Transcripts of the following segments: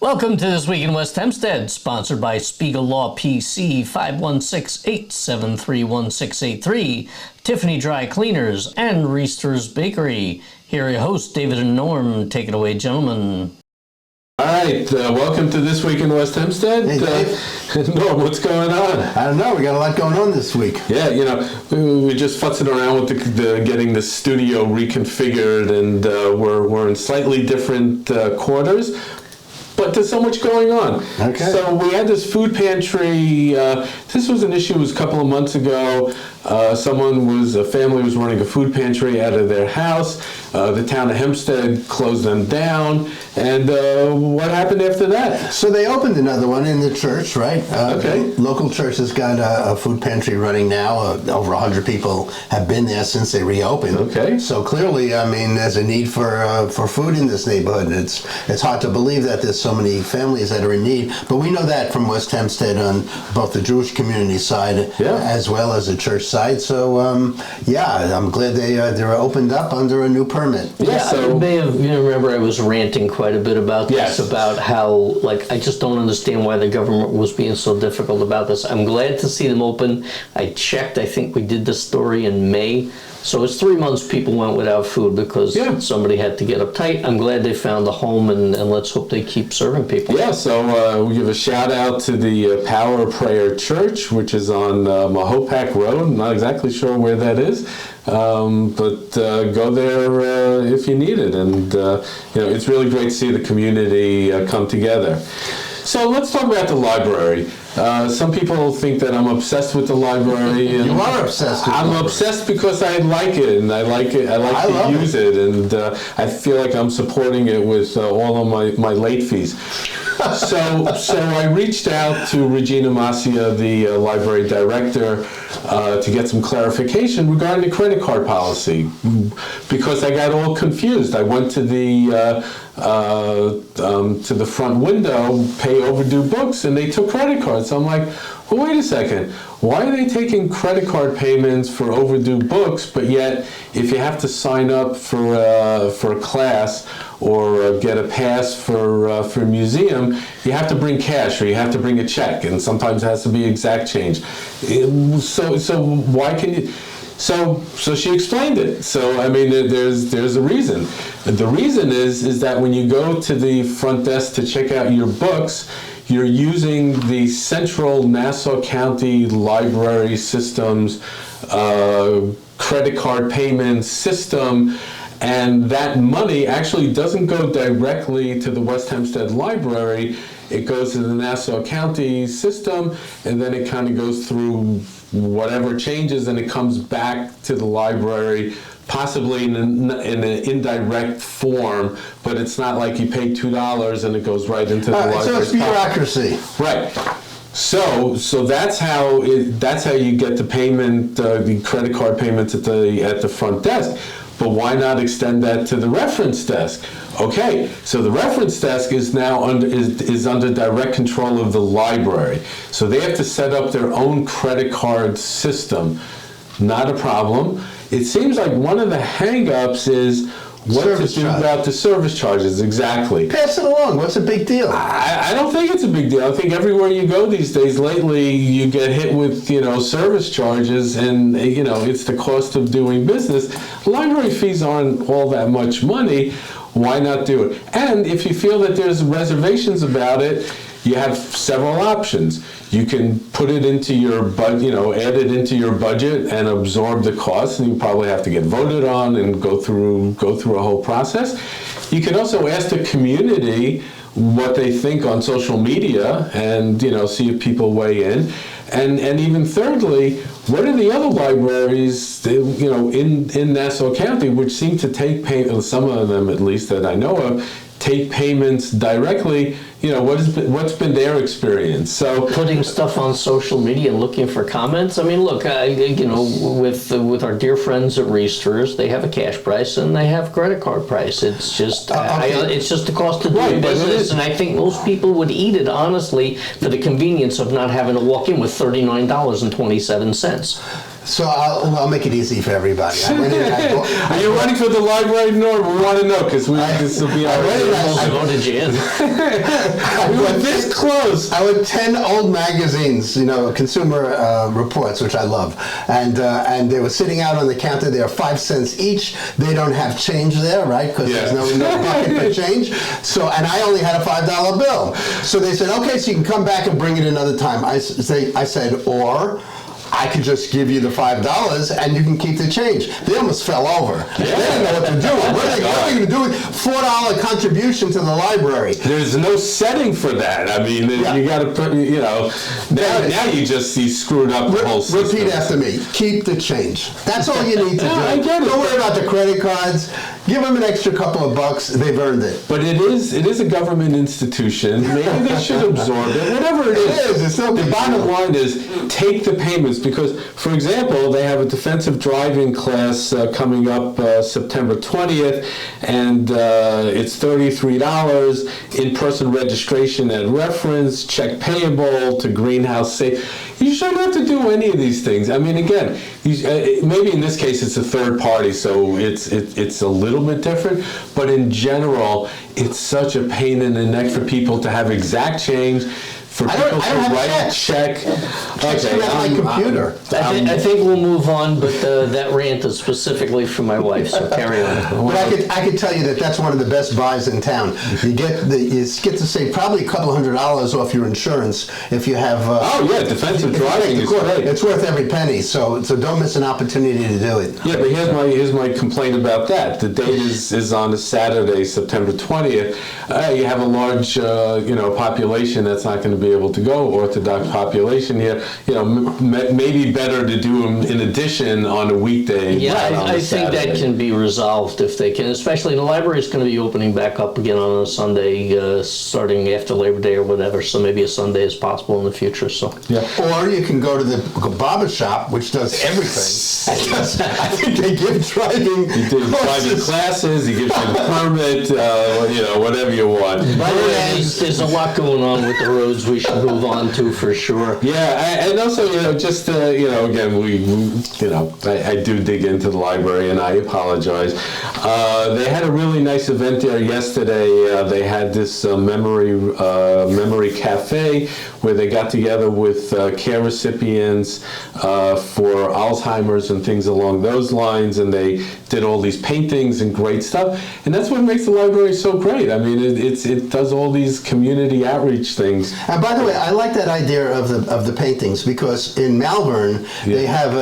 Welcome to This Week in West Hempstead, sponsored by Spiegel Law PC, 516-873-1683, Tiffany Dry Cleaners, and Reister's Bakery. Here are your hosts, David and Norm. Take it away, gentlemen. All right, welcome to This Week in West Hempstead. Hey, Dave. Norm, what's going on? I don't know. We got a lot going on this week. Yeah, we're just futzing around with the getting the studio reconfigured, and we're in slightly different quarters. But there's so much going on. Okay. So we had this food pantry. This was an issue. It was a couple of months ago. A family was running a food pantry out of their house. The town of Hempstead closed them down. And what happened after that? So they opened another one in the church, right? Okay. The local church has got a food pantry running now. Over 100 people have been there since they reopened. Okay. So clearly, there's a need for food in this neighborhood. It's hard to believe that there's so many families that are in need. But we know that from West Hempstead on both the Jewish community side as well as the church side. So, I'm glad they're opened up under a new permit. You may have remember I was ranting quite a bit about this, about how, I just don't understand why the government was being so difficult about this. I'm glad to see them open. I checked, I think we did this story in May. So it's 3 months people went without food because somebody had to get uptight. I'm glad they found a home, and let's hope they keep serving people. Yeah, so we give a shout out to the Power of Prayer Church, which is on Mahopac Road. I'm not exactly sure where that is, but go there if you need it. And, it's really great to see the community come together. So let's talk about the library. Some people think that I'm obsessed with the library. And you are obsessed with it. I'm obsessed because I like it, and I like to use it, and I feel like I'm supporting it with all of my late fees. So I reached out to Regina Masia, the library director, to get some clarification regarding the credit card policy, because I got all confused. I went to the front window, pay overdue books, and they took credit cards. So I'm like, well, wait a second. Why are they taking credit card payments for overdue books, but yet if you have to sign up for a class or get a pass for a museum, you have to bring cash or you have to bring a check, and sometimes it has to be exact change. So why can you? So she explained it. So there's a reason. The reason is that when you go to the front desk to check out your books, you're using the Central Nassau County Library System's credit card payment system, and that money actually doesn't go directly to the West Hempstead Library. It goes to the Nassau County system, and then it kind of goes through whatever changes, and it comes back to the library, possibly in an indirect form, but it's not like you pay $2 and it goes right into the library. So it's bureaucracy. Right. So that's how you get the payment, the credit card payments at the front desk. But why not extend that to the reference desk? Okay, so the reference desk is now under direct control of the library. So they have to set up their own credit card system. Not a problem. It seems like one of the hang-ups is what to do about the service charges. Exactly. Pass it along. What's the big deal? I don't think it's a big deal. I think everywhere you go these days lately, you get hit with, service charges, and, it's the cost of doing business. Library fees aren't all that much money. Why not do it? And if you feel that there's reservations about it, you have several options. You can put it into your budget, add it into your budget and absorb the costs, and you probably have to get voted on and go through a whole process. You can also ask the community what they think on social media, and see if people weigh in. And even thirdly, what are the other libraries, in Nassau County, which seem to take some of them at least that I know of, take payments directly? What's been their experience? So putting stuff on social media and looking for comments. Look, with our dear friends at Reister's, they have a cash price and they have a credit card price. It's just it's just the cost of doing business, and I think most people would eat it honestly for the convenience of not having to walk in with $39.27. So I'll make it easy for everybody. I went in, Are you running for the library, Norm? We want to know because this will be our I voted you in. We were this close. I went 10 old magazines, consumer reports, which I love, and they were sitting out on the counter. They are 5 cents each. They don't have change there, right? Because there's no bucket for change. So, and I only had a $5 bill. So they said, okay, so you can come back and bring it another time. I said, or I could just give you the $5 and you can keep the change. They almost fell over. They didn't know what to do. What are they going to do? $4 contribution to the library. There's no setting for that. I mean, you got to put, now you just see screwed up the whole system. Repeat after me. Keep the change. That's all you need to do. I get it. Don't worry about the credit cards. Give them an extra couple of bucks. They've earned it. But it is a government institution. Maybe they should absorb it. Whatever it is. It's no the big bottom deal. line is take the payments because, for example, they have a defensive driving class coming up September 20th, and it's $33. In-person registration at reference, check payable to greenhouse safe. You shouldn't have to do any of these things. I mean, again, maybe in this case it's a third party, so it's a little bit different. But in general, it's such a pain in the neck for people to have exact change. For people to write a check. Okay, my computer. I think we'll move on, but that rant is specifically for my wife, so carry on. But I could tell you that's one of the best buys in town. You get to save probably a couple $100 off your insurance if you have. Defensive driving is great. It's worth every penny. So don't miss an opportunity to do it. Yeah, but here's my complaint about that. The date is on a Saturday, September 20th. You have a large population that's not going to be able to go, Orthodox population here. Maybe better to do them in addition on a weekday. Yeah, I think Saturday. that can be resolved if they can, especially the library is going to be opening back up again on a Sunday, starting after Labor Day or whatever, so maybe a Sunday is possible in the future. So Or you can go to the barber shop, which does everything. I think they give driving You do driving classes, he gives you the permit, whatever you want. By the way, there's a lot going on with the roads we should move on to for sure. Yeah, and also, again, I do dig into the library, and I apologize. They had a really nice event there yesterday. They had this memory cafe where they got together with care recipients for Alzheimer's and things along those lines, and they did all these paintings and great stuff. And that's what makes the library so great. I mean, it does all these community outreach things. And by the way, I like that idea of the paintings because in Malvern they have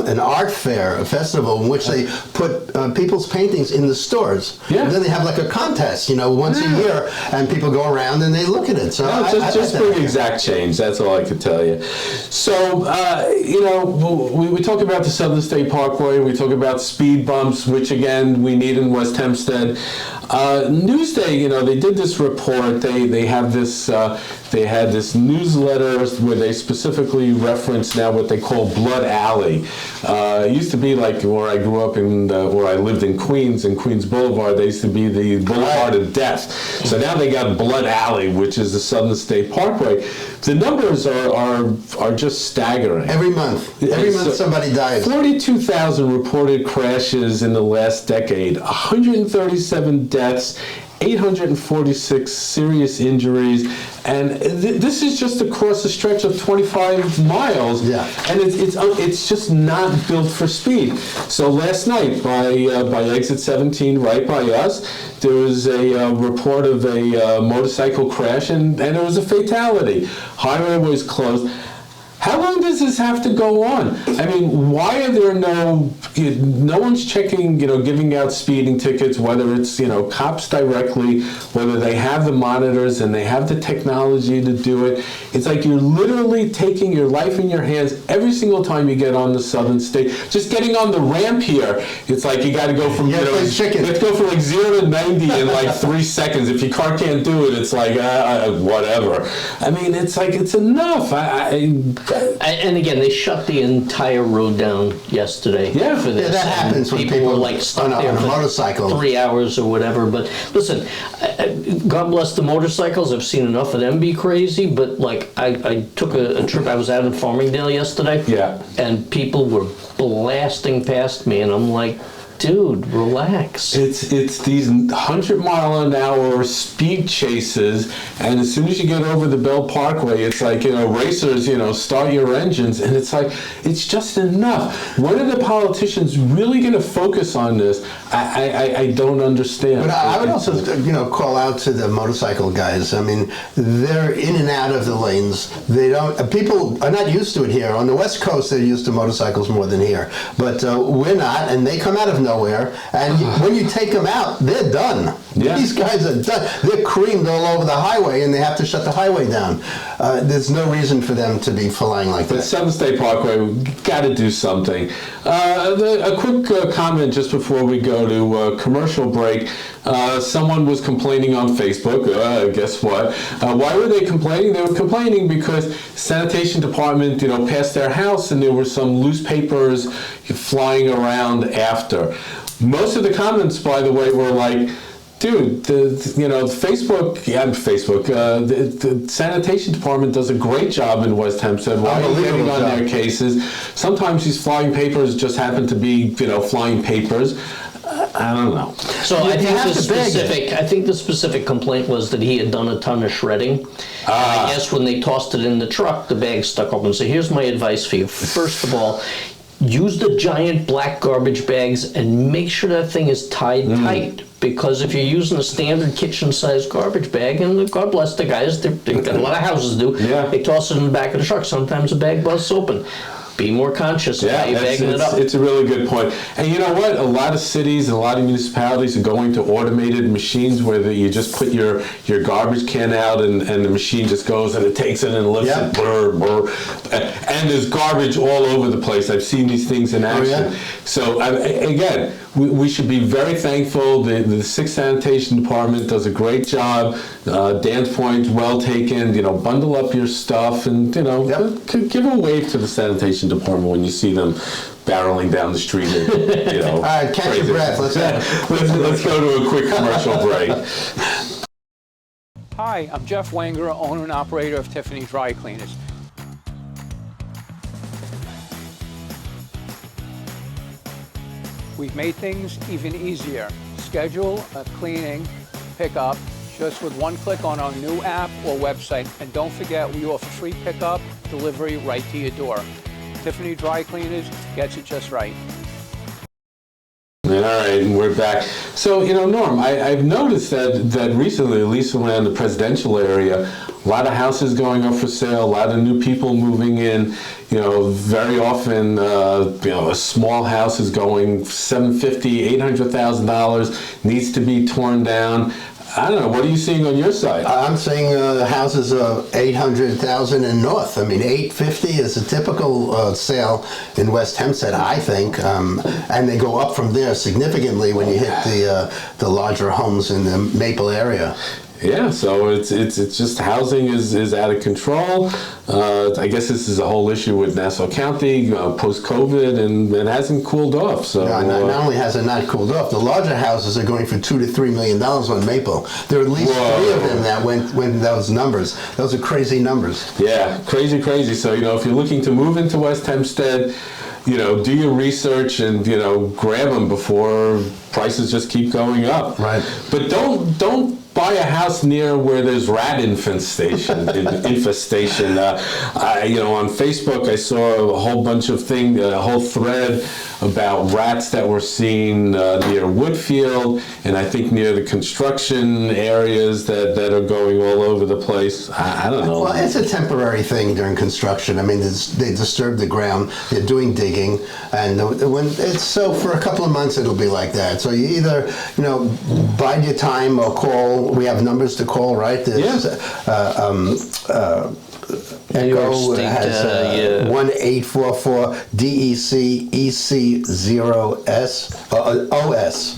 an art fair, a festival in which they put people's paintings in the stores. Yeah. And then they have like a contest, once a year, and people go around and they look at it. So just bring exact change. That's all I could tell you. So we talk about the Southern State Parkway. We talk about speed bumps, which again we need in West Hempstead. Newsday, they did this report. They have this. They had this newsletter where they specifically reference now what they call Blood Alley. It used to be like where I grew up where I lived in Queens Boulevard. They used to be the Boulevard of Death. So now they got Blood Alley, which is the Southern State Parkway. The numbers are just staggering. Every month somebody dies. 42,000 reported crashes in the last decade. 137 deaths. 846 serious injuries, and this is just across a stretch of 25 miles. Yeah. And it's just not built for speed. So last night by exit 17, right by us, there was a report of a motorcycle crash, and there was a fatality. Highway was closed. How long does this have to go on? I mean, why are there no one's checking, giving out speeding tickets, whether it's, cops directly, whether they have the monitors and they have the technology to do it. It's like you're literally taking your life in your hands every single time you get on the Southern State. Just getting on the ramp here, it's like you got to go from, let's go from like 0 to 90 in like 3 seconds. If your car can't do it, it's like, whatever. I mean, it's like, it's enough. And again, they shut the entire road down yesterday for this. that happens when people were like stuck on there a for motorcycle. 3 hours or whatever. But listen, God bless the motorcycles. I've seen enough of them be crazy. But like, I took a trip. I was out in Farmingdale yesterday. Yeah. And people were blasting past me, and I'm like, dude, relax. It's these 100-mile-an-hour speed chases, and as soon as you get over the Bell Parkway, it's like, racers, start your engines, and it's like, it's just enough. When are the politicians really going to focus on this? I don't understand. But I would also, call out to the motorcycle guys. I mean, they're in and out of the lanes. People are not used to it here. On the West Coast, they're used to motorcycles more than here. But we're not, and they come out of nowhere. And when you take them out, they're done. Yeah. These guys are done. They're creamed all over the highway, and they have to shut the highway down. There's no reason for them to be flying like that. But Southern State Parkway, we've got to do something. A quick comment just before we go to commercial break. Someone was complaining on Facebook. Guess what? Why were they complaining? They were complaining because sanitation department, passed their house, and there were some loose papers flying around after. Most of the comments, by the way, were like, dude, the sanitation department does a great job in West Hempstead. Why are you getting on their cases? Sometimes these flying papers just happen to be, flying papers. I don't know. So I think the specific complaint was that he had done a ton of shredding. And I guess when they tossed it in the truck, the bag stuck open. So here's my advice for you. First of all, use the giant black garbage bags and make sure that thing is tied tight. Because if you're using a standard kitchen-sized garbage bag, and God bless the guys, they've got a lot of houses do, they toss it in the back of the truck. Sometimes the bag busts open. Be more conscious of how you're bagging it up. It's a really good point. And you know what? A lot of cities and a lot of municipalities are going to automated machines where you just put your garbage can out and the machine just goes and it takes it and lifts it. Brr, brr. And there's garbage all over the place. I've seen these things in action. So again, we should be very thankful. The 6th Sanitation Department does a great job. Dan's point, well taken. Bundle up your stuff and give a wave to the sanitation department when you see them barreling down the street. And, all right, catch your breath. Let's go to a quick commercial break. Hi, I'm Jeff Wenger, owner and operator of Tiffany Dry Cleaners. We've made things even easier. Schedule a cleaning pickup just with one click on our new app or website. And don't forget, we offer free pickup, delivery right to your door. Tiffany Dry Cleaners gets it just right. All right, and we're back. So, Norm, I've noticed that recently, at least around the presidential area, a lot of houses going up for sale, a lot of new people moving in. Very often, a small house is going $750,000, $800,000, needs to be torn down. I don't know. What are you seeing on your side? I'm seeing houses of $800,000 and north. I mean, $850,000 is a typical sale in West Hempstead, I think, and they go up from there significantly when you hit the larger homes in the Maple area. Yeah, so it's just housing is out of control. I guess this is a whole issue with Nassau County post-COVID, and it hasn't cooled off. So not only has it not cooled off, the larger houses are going for $2 to $3 million on Maple. There are at least 3 of them that went those numbers. Those are crazy numbers. Yeah, crazy. So if you're looking to move into West Hempstead, do your research and grab them before prices just keep going up. Right. But don't buy a house near where there's rat infestation. On Facebook, I saw a whole bunch of things, a whole thread about rats that were seen near Woodfield, and I think near the construction areas that are going all over the place. I don't know. Well, it's a temporary thing during construction. I mean, they disturb the ground. They're doing digging, and when it's so for a couple of months, it'll be like that. So you either bide your time or call. We have numbers to call, right? Yes. Echo has 1-844-DEC-EC0S OS.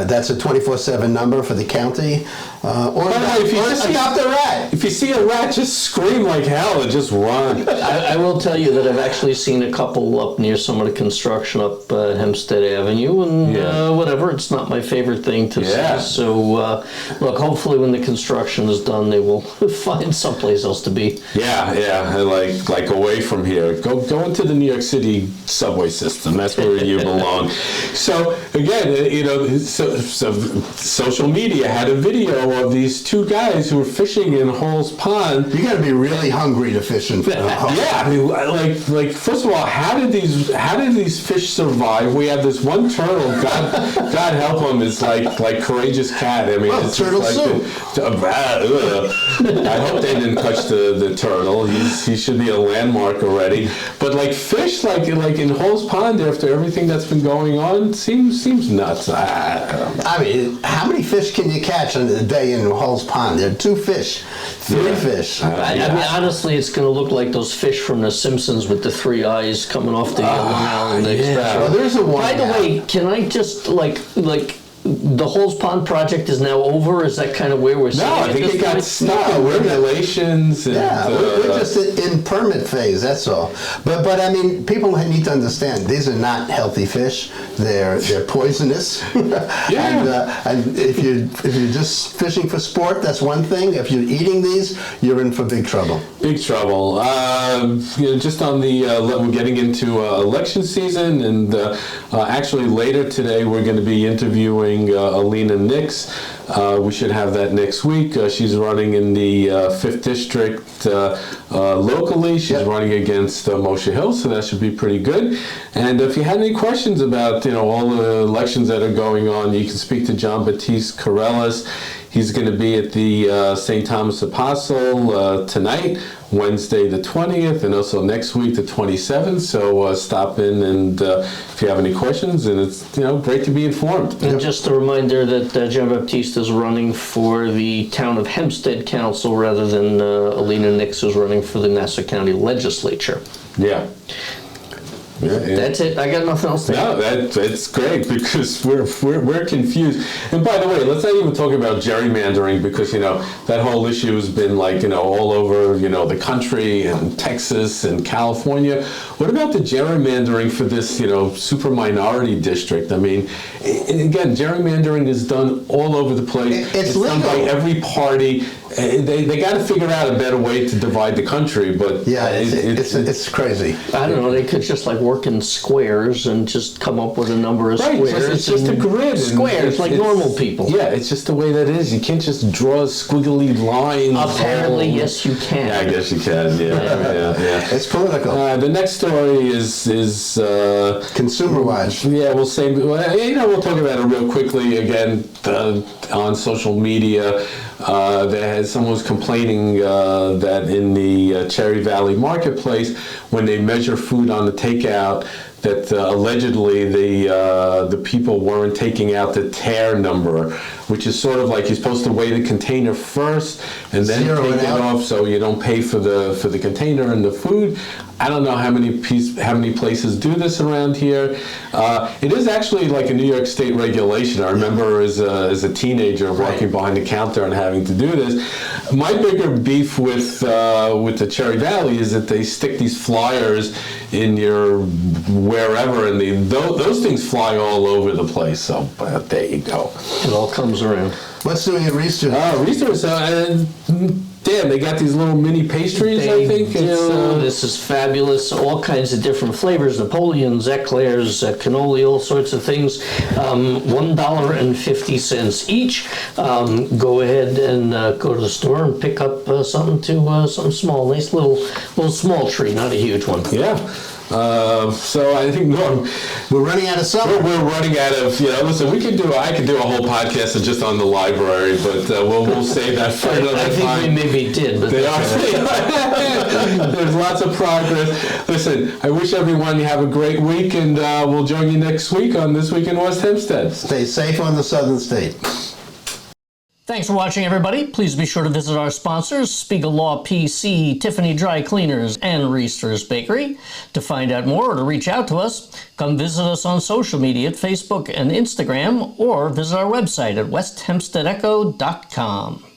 That's a 24/7 number for the county. Or if you just adopt a rat. If you see a rat, just scream like hell and just run. I will tell you that I've actually seen a couple up near some of the construction up Hempstead Avenue, and whatever, it's not my favorite thing to see. So, look, hopefully when the construction is done, they will find someplace else to be. Yeah, like away from here. Go into the New York City subway system. That's where you belong. So again, you know, so social media had a video of these two guys who were fishing in Hall's Pond. You got to be really hungry to fish in. Yeah, I mean, like first of all, how did these fish survive? We have this one turtle. God help him, is like Courageous Cat. I mean, it's turtle like soup. I hope they didn't catch the turtle. He should be a landmark already. But like fish, like in Hall's Pond, after everything that's been going on, seems nuts. I mean, how many fish can you catch in a day in Hall's Pond? There are 2 fish, 3 fish. I mean, honestly, it's going to look like those fish from The Simpsons with the 3 eyes coming off the Long Island Express. Well, there's a one. By the way, can I just like the Hall's Pond project is now over? Is that kind of where we're No, I think it got stuck in regulations. And, we're just in permit phase. That's all. But I mean, people need to understand these are not healthy fish. They're poisonous. And if you're just fishing for sport, that's one thing. If you're eating these, you're in for big trouble. Big trouble. You know, just on the we're getting into election season, and actually later today we're going to be interviewing Alina Nix. We should have that next week. She's running in the 5th District locally. She's running against Moshe Hill, so that should be pretty good. And if you had any questions about all the elections that are going on, you can speak to John Batiste Corellis. He's going to be at the St. Thomas Apostle tonight, Wednesday the 20th, and also next week the 27th. So stop in, and if you have any questions, and it's great to be informed. And just a reminder that John Baptiste is running for the town of Hempstead Council rather than Alina Nix is running for the Nassau County Legislature. Yeah. That's it. I got nothing else to add. No, that's great, because we're confused. And by the way, let's not even talk about gerrymandering, because that whole issue has been all over the country, and Texas and California. What about the gerrymandering for this super minority district? I mean, again, gerrymandering is done all over the place. It's done by every party. They got to figure out a better way to divide the country, but it's crazy. I don't know. They could just work in squares and just come up with a number of squares. It's just a grid. Squares, like normal people. Yeah, it's just the way that is. You can't just draw squiggly lines. Apparently, yes, you can. Yeah, I guess you can. Yeah. It's political. The next story is Consumer Watch. Yeah, we'll say. We'll talk about it real quickly again on social media. Someone was complaining that in the Cherry Valley Marketplace, when they measure food on the takeout, that allegedly the people weren't taking out the tear number, which is sort of like you're supposed to weigh the container first and then take it off, so you don't pay for the container and the food. I don't know how many places do this around here. It is actually like a New York State regulation. I remember as a teenager walking behind the counter and having to do this. My bigger beef with the Cherry Valley is that they stick these flyers in your wherever, and those things fly all over the place. So there you go. It all comes around. What's doing at Reister's? Reister's, damn, they got these little mini pastries, I think. This is fabulous. All kinds of different flavors. Napoleons, eclairs, cannoli, all sorts of things. $1.50 each. Go ahead and go to the store and pick up something small. Nice little small treat, not a huge one. Yeah. So I think we're running out of summer. We're running out of listen. I could do a whole podcast just on the library, but we'll save that for another time. I think we maybe did, but there's lots of progress. Listen, I wish everyone you have a great week, and we'll join you next week on This Week in West Hempstead. Stay safe on the Southern State. Thanks for watching, everybody. Please be sure to visit our sponsors, Spiegel Law PC, Tiffany Dry Cleaners, and Reister's Bakery. To find out more or to reach out to us, come visit us on social media at Facebook and Instagram, or visit our website at westhempsteadecho.com.